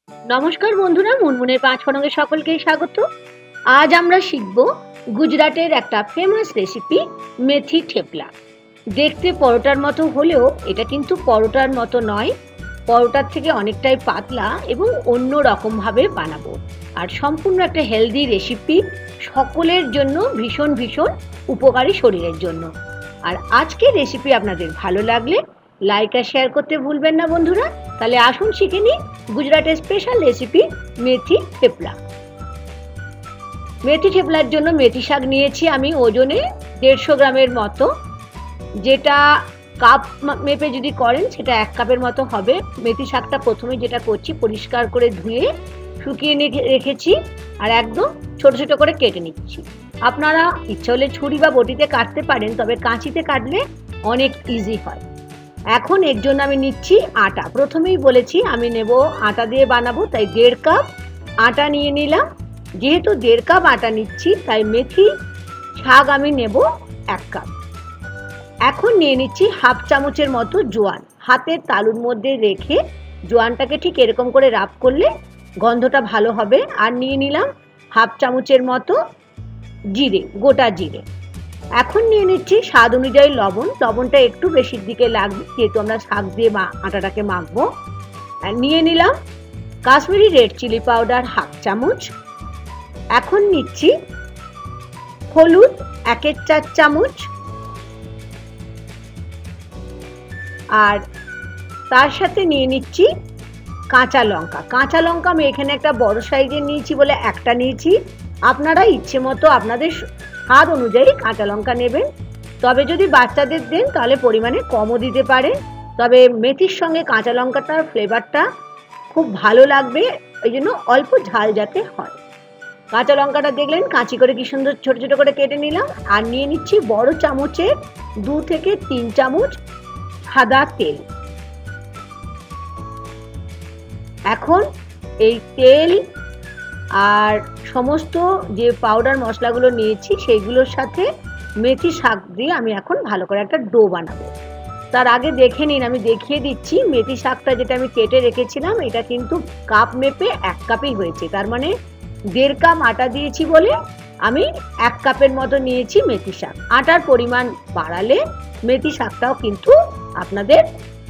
নমস্কার বন্ধুরা, মুনমুনের পাঁচ ফোড়নে সকলকে স্বাগত। আজ আমরা শিখব গুজরাটের একটা ফেমাস রেসিপি মেথি থেপলা। দেখতে পরোটার মতো হলেও এটা কিন্তু পরোটার মতো নয়, পরোটার থেকে অনেকটাই পাতলা এবং অন্য রকমভাবে বানাবো। আর সম্পূর্ণ একটা হেলদি রেসিপি, সকলের জন্য ভীষণ ভীষণ উপকারী শরীরের জন্য। আর আজকের রেসিপি আপনাদের ভালো লাগলে লাইক আর শেয়ার করতে ভুলবেন না বন্ধুরা। তাহলে আসুন শিখে নিই গুজরাটের স্পেশাল রেসিপি মেথি থেপলা। মেথি থেপলার জন্য মেথি শাক নিয়েছি আমি ওজনে 150 গ্রামের মতো, যেটা কাপ মেপে যদি করেন সেটা 1 কাপের মতো হবে। মেথি শাকটা প্রথমে যেটা করছি, পরিষ্কার করে ধুয়ে শুকিয়ে রেখেছি আর একদম ছোট ছোট করে কেটে নিচ্ছি। আপনারা ইচ্ছা হলে ছুরি বা বটিতে কাটতে পারেন, তবে কাঁচিতে কাটলে অনেক ইজি হয়। এখন এর জন্য আমি নিচ্ছি আটা। প্রথমেই বলেছি আমি নেব আটা দিয়ে বানাবো, তাই 1.5 কাপ আটা নিয়ে নিলাম। যেহেতু 1.5 কাপ আটা নিচ্ছি, তাই মেথি শাক আমি নেব 1 কাপ। এখন নিয়ে নিচ্ছি হাফ চামচের মতো জোয়ান। হাতের তালুর মধ্যে রেখে জোয়ানটাকে ঠিক এরকম করে রাব করলে গন্ধটা ভালো হবে। আর নিয়ে নিলাম হাফ চামচের মতো জিরে, গোটা জিরে। এখন নিয়ে নিচ্ছি স্বাদ অনুযায়ী লবণ। লবণটা একটু বেশির দিকে লাগবে, যেহেতু আমরা শাক দিয়ে আটাটাকে মাখবো। আর নিয়ে নিলাম Kashmiri red chilli powder half চামচ। এখন নিচ্ছি হলুদ 1/4 চামচ, আর তার সাথে নিয়ে নিচ্ছি কাঁচা লঙ্কা। কাঁচা লঙ্কা আমি এখানে একটা বড় সাইজের নিয়েছি বলে একটা নিয়েছি। আপনারা ইচ্ছে মতো আপনাদের স্বাদ অনুযায়ী কাঁচা লঙ্কা নেবেন। তবে যদি বাচ্চাদের দেন তাহলে পরিমাণে কমও দিতে পারে। তবে মেথির সঙ্গে কাঁচা লঙ্কাটার ফ্লেভারটা খুব ভালো লাগবে, ওই জন্য অল্প ঝাল যাতে হয়। কাঁচা লঙ্কাটা দেখলেন কাঁচি করে কি সুন্দর ছোট ছোট করে কেটে নিলাম। আর নিয়ে নিচ্ছি বড় চামচের 2 থেকে 3 চামচ সাদা তেল। এখন এই তেল আর সমস্ত যে পাউডার মশলাগুলো নিয়েছি সেইগুলোর সাথে মেথি শাক দিয়ে আমি এখন ভালো করে একটা ডো বানাবো। তার আগে দেখে নিন, আমি দেখিয়ে দিচ্ছি মেথি শাকটা যেটা আমি কেটে রেখেছিলাম এটা কিন্তু কাপ মেপে 1 কাপই হয়েছে। তার মানে 1.5 কাপ আটা দিয়েছি বলে আমি 1 কাপের মতো নিয়েছি মেথি শাক। আটার পরিমাণ বাড়ালে মেথি শাকটাও কিন্তু আপনাদের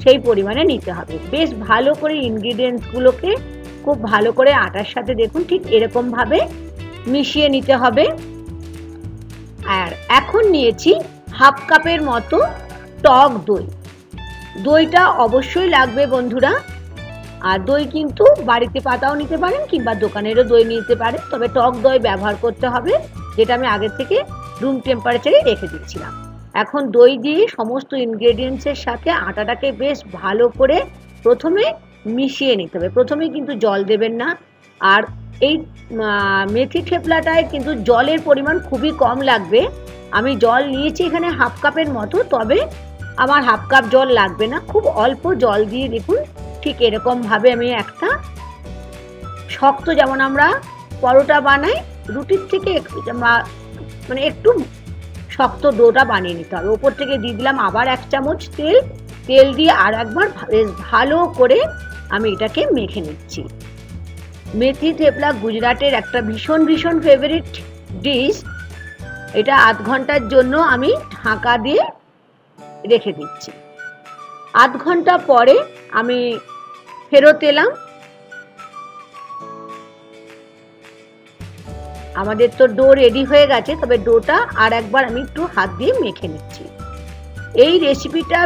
সেই পরিমাণে নিতে হবে। বেশ ভালো করে ইনগ্রিডিয়েন্টসগুলোকে খুব ভালো করে আটার সাথে দেখুন ঠিক এরকম ভাবে মিশিয়ে নিতে হবে। আর এখন নিয়েছি হাফ কাপের মতো টক দই। দইটা অবশ্যই লাগবে বন্ধুরা। আর দই কিন্তু বাড়িতে পাতাও নিতে পারেন কিংবা দোকানেরও দই নিতে পারেন, তবে টক দই ব্যবহার করতে হবে, যেটা আমি আগে থেকে রুম টেম্পারেচারে রেখে দিচ্ছিলাম। এখন দই দিয়ে সমস্ত ইনগ্রেডিয়েন্টসের সাথে আটাটাকে বেশ ভালো করে প্রথমে মিশিয়ে নিতে হবে। প্রথমে কিন্তু জল দেবেন না। আর এই মেথি থেপলাটায় কিন্তু জলের পরিমাণ খুবই কম লাগবে। আমি জল নিয়েছি এখানে হাফ কাপের মতো, তবে আমার হাফ কাপ জল লাগবে না, খুব অল্প জল দিয়ে দেখুন ঠিক এরকম ভাবে আমি একটা শক্ত, যেমন আমরা পরোটা বানাই রুটির থেকে মানে একটু শক্ত ডোটা বানিয়ে নিতে হবে। ওপর থেকে দিয়ে দিলাম আবার 1 চামচ তেল। তেল দিয়ে আর একবার বেশ ভালো করে আমি এটাকে মেখে নিচ্ছি। মেথি থেপলা গুজরাটের একটা ভীষণ ভীষণ ফেভারিট ডিশ। এটা আধ ঘন্টার জন্য আমি ঢাকা দিয়ে রেখে দিচ্ছি। আধ ঘন্টা পরে আমি ফেরত এলাম। আমাদের তো ডো রেডি হয়ে গেছে, তবে ডোটা আর একবার আমি একটু হাত দিয়ে মেখে নিচ্ছি। এই রেসিপিটা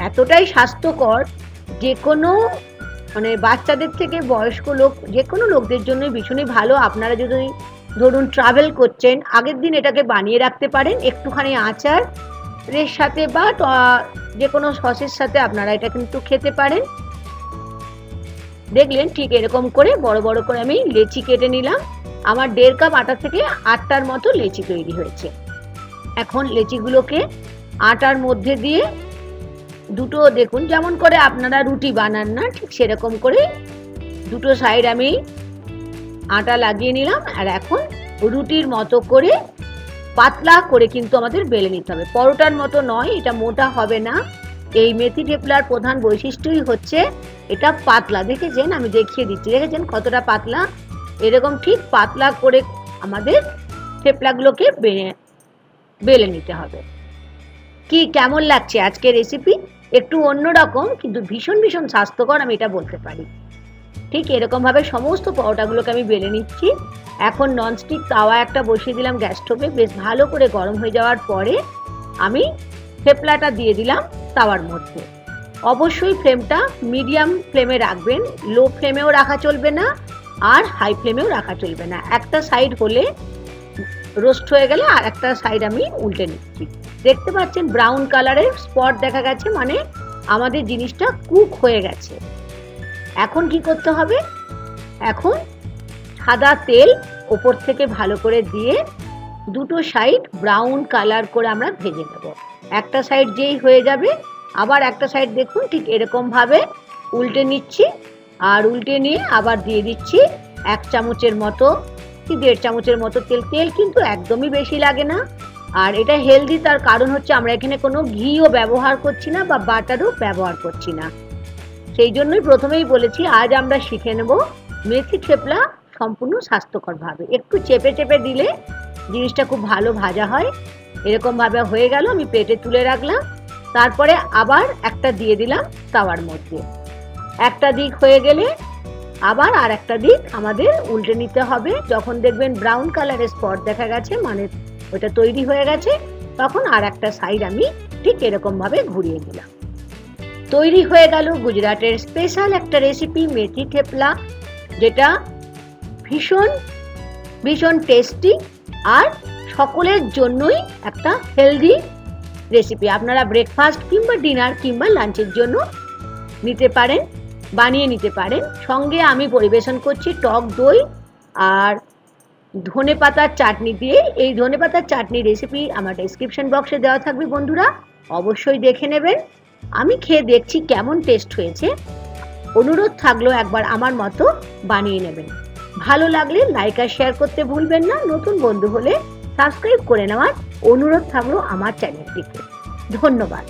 এতটাই স্বাস্থ্যকর, যে কোনো মানে বাচ্চাদের থেকে বয়স্ক লোক, যে কোনো লোকদের জন্য ভীষণই ভালো। আপনারা যদি ধরুন ট্রাভেল করছেন, আগের দিন এটাকে বানিয়ে রাখতে পারেন একটুখানি আচারের সাথে বা যে কোনো সসের সাথে আপনারা এটা কিন্তু খেতে পারেন। দেখলেন ঠিক এরকম করে বড় বড় করে আমি লেচি কেটে নিলাম। আমার 1.5 কাপ আটা থেকে 8টার মতো লেচি তৈরি হয়েছে। এখন লেচিগুলোকে আটার মধ্যে দিয়ে দুটো, দেখুন যেমন করে আপনারা রুটি বানান না ঠিক সেরকম করে দুটো সাইড আমি আটা লাগিয়ে নিলাম। আর এখন রুটির মতো করে পাতলা করে কিন্তু আমাদের বেলে নিতে হবে, পরোটার মতো নয়, এটা মোটা হবে না। এই মেথি থেপলার প্রধান বৈশিষ্ট্যই হচ্ছে এটা পাতলা। দেখেছেন, আমি দেখিয়ে দিচ্ছি, দেখেছেন কতটা পাতলা। এরকম ঠিক পাতলা করে আমাদের থেপলাগুলোকে বেলে নিতে হবে। কি কেমন লাগছে আজকে রেসিপি? একটু অন্যরকম, কিন্তু ভীষণ ভীষণ স্বাস্থ্যকর, আমি এটা বলতে পারি। ঠিক এরকমভাবে সমস্ত পরোটাগুলোকে আমি বেলে নিচ্ছি। এখন ননস্টিক তাওয়া একটা বসিয়ে দিলাম গ্যাস স্টোভে। বেশ ভালো করে গরম হয়ে যাওয়ার পরে আমি থেপলাটা দিয়ে দিলাম তাওয়ার মধ্যে। অবশ্যই ফ্লেমটা মিডিয়াম ফ্লেমে রাখবেন, লো ফ্লেমেও রাখা চলবে না আর হাই ফ্লেমেও রাখা চলবে না। একটা সাইড হলে রোস্ট হয়ে গেলে আর একটা সাইড আমি উল্টে নিচ্ছি। দেখতে পাচ্ছেন ব্রাউন কালারের স্পট দেখা গেছে, মানে আমাদের জিনিসটা কুক হয়ে গেছে। এখন কি করতে হবে? এখন সাদা তেল ওপর থেকে ভালো করে দিয়ে দুটো সাইড ব্রাউন কালার করে আমরা ভেজে নেব। একটা সাইড যেই হয়ে যাবে আবার একটা সাইড দেখুন ঠিক এরকমভাবে উল্টে নিচ্ছি, আর উল্টে নিয়ে আবার দিয়ে দিচ্ছি 1 চামচের মতো কি 1.5 চামচের মতো তেল। তেল কিন্তু একদমই বেশি লাগে না, আর এটা হেলদি। তার কারণ হচ্ছে আমরা এখানে কোনো ঘিও ব্যবহার করছি না বা বাটারও ব্যবহার করছি না। সেই জন্যই প্রথমেই বলেছি আজ আমরা শিখে নেব মেথি থেপলা সম্পূর্ণ স্বাস্থ্যকরভাবে। একটু চেপে চেপে দিলে জিনিসটা খুব ভালো ভাজা হয়। এরকমভাবে হয়ে গেল, আমি প্লেটে তুলে রাখলাম। তারপরে আবার একটা দিয়ে দিলাম তাওয়ার মধ্যে। একটা দিক হয়ে গেলে আবার আর একটা দিক আমাদের উল্টে নিতে হবে। যখন দেখবেন ব্রাউন কালারের স্পট দেখা গেছে, মানে ওটা তৈরি হয়ে গেছে, তখন আর একটা সাইড আমি ঠিক এরকমভাবে ঘুরিয়ে দিলাম। তৈরি হয়ে গেল গুজরাটের স্পেশাল একটা রেসিপি মেথি থেপলা, যেটা ভীষণ ভীষণ টেস্টি আর সকলের জন্যই একটা হেলদি রেসিপি। আপনারা ব্রেকফাস্ট কিংবা ডিনার কিংবা লাঞ্চের জন্য নিতে পারেন, বানিয়ে নিতে পারেন। সঙ্গে আমি পরিবেশন করছি টক দই আর ধনেপাতার চাটনি দিয়ে। এই ধনেপাতার চাটনি রেসিপি আমার ডেসক্রিপশন বক্সে দেওয়া থাকবে, বন্ধুরা অবশ্যই দেখে নেবেন। আমি খেয়ে দেখছি কেমন টেস্ট হয়েছে। অনুরোধ থাকলো একবার আমার মতো বানিয়ে নেবেন। ভালো লাগলে লাইক আর শেয়ার করতে ভুলবেন না। নতুন বন্ধু হলে সাবস্ক্রাইব করে নেওয়ার অনুরোধ থাকলো আমার চ্যানেলটিকে। ধন্যবাদ।